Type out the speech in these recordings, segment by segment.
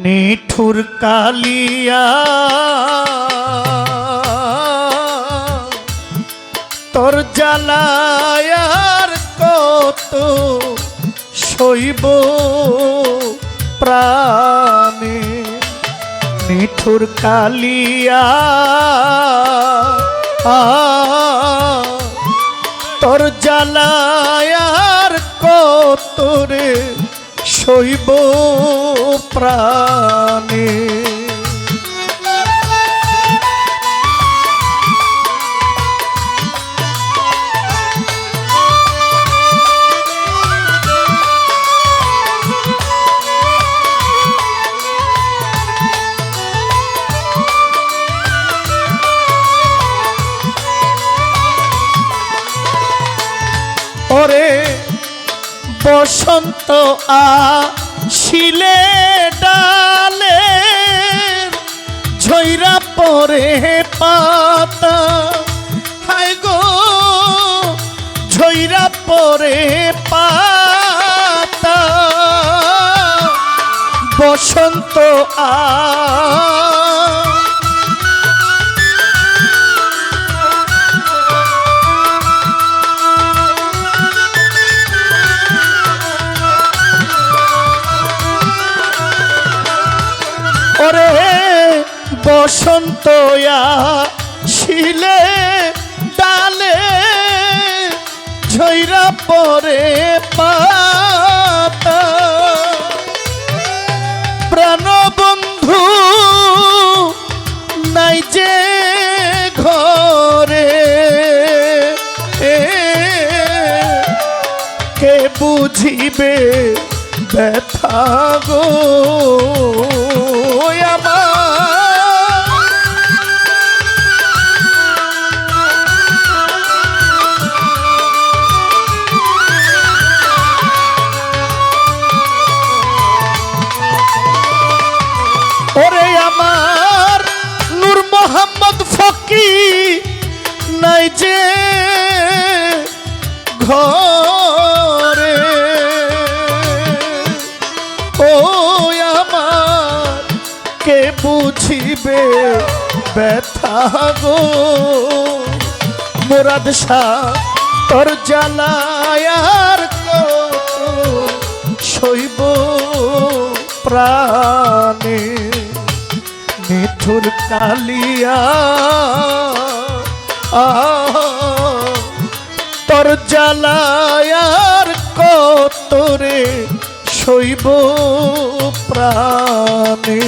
নিঠুর কালিয়া তোর জ্বালায়ার কত সইব প্রাণে। নিঠুর কালিয়া তোর জ্বালায়ার কত রে সইব প্রাণে। ওরে বসন্ত আসিলে ডালে ঝইরা পরে পাতা, হায় গো ঝইরা পরে পাতা। বসন্ত ওরে বসন্ত আসিলে ডালে ঝইরা পরে পাতা। প্রাণবন্ধু নাই যে ঘরে, কে বুঝিবে ব্যথা গো ওরে আমার নূর মোহাম্মদ ফকির নাই যে ঘরে, ও আমার কে বুঝিবে ব্যথা গো। মুরাদ শাহ তোর জ্বালায়ার কত সইব প্রাণে। নিঠুর কালিয়া তোর জ্বালায়ার কত রে সইব প্রাণে।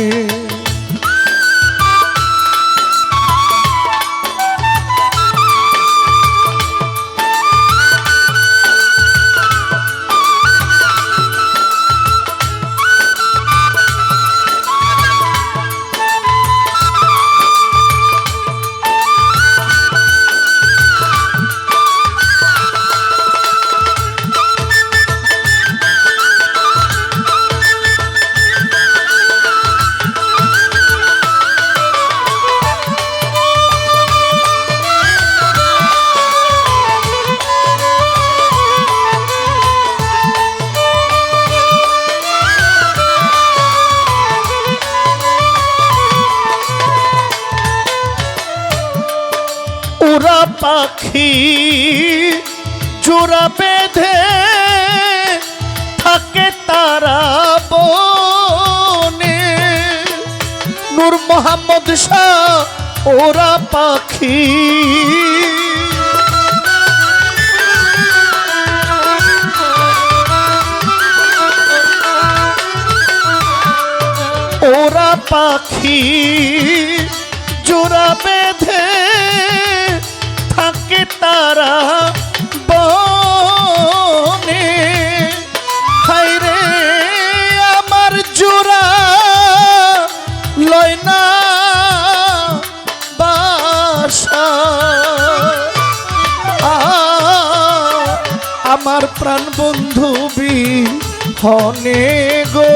উড়া পাখি জোড়া বেঁধে থাকে তারা বনে। নূর মোহাম্মদ শাহ ওরা পাখি ওরা পাখি জোড়া বেঁধে থাকে তারা বনে। হায় রে আমার জোড়া লয় না বাসা, আমার প্রাণ বন্ধু বিহনে গো।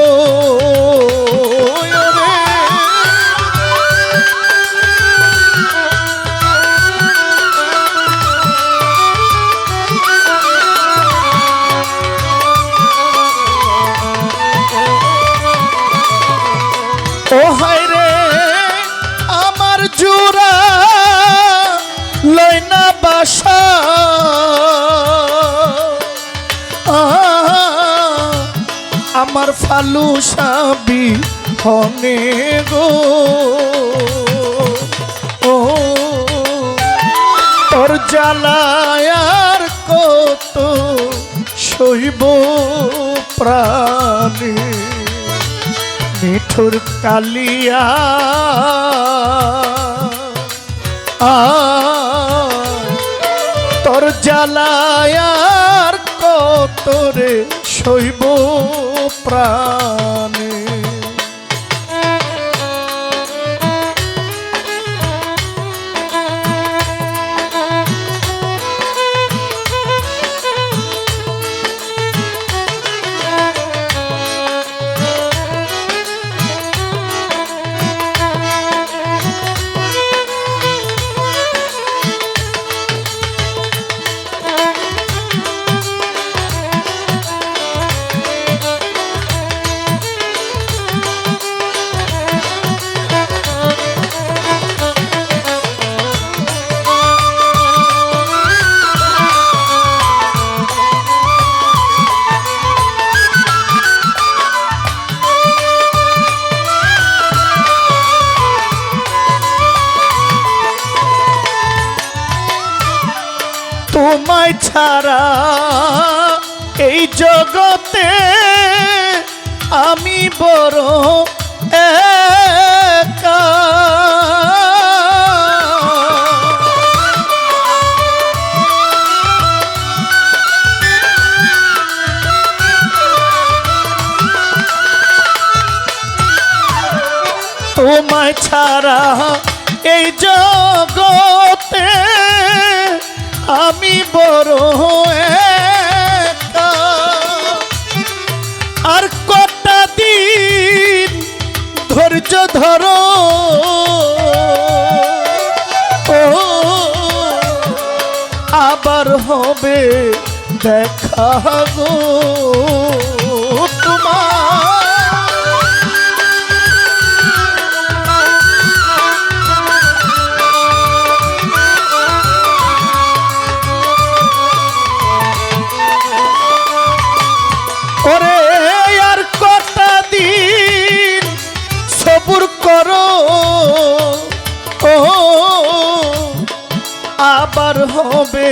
জোড়া লয়না বাসা আমার ফালুসাবি হনে গো ও তোর জ্বালায়ার কত শৈব প্রাণী মিঠুর কালিয়া তোর জ্বালায়ার কত রে শৈব প্রাণী তোমায় ছাড়া এই জগতে আমি বড় একা তোমায় ছাড়া এই জগতে আমি বড় একা আর কটা দিন ধৈর্য ধরো ও আবার হবে দেখা গো তোমার ওরে আর কটা দিন সবুর করো ও আবার হবে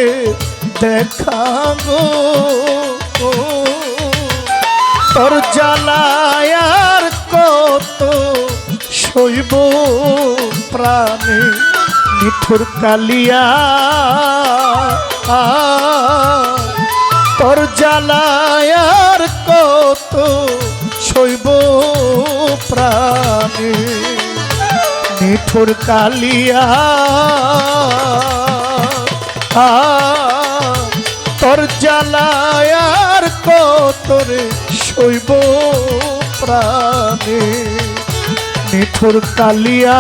দেখা গো তোর জ্বালায়ার কত শৈব প্রাণে মিঠুর কালিয়া তোর জ্বালায়ার কত শৈব প্রাণে মিঠুর কালিয়া তোর জ্বালায়ার কত রে শৈব প্রাণে মিঠুর কালিয়া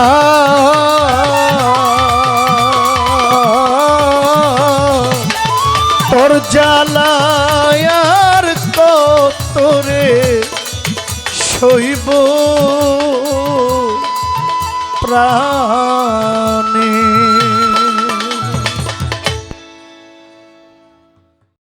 তোর জ্বালায়ার কত রে শৈব প্রাণে।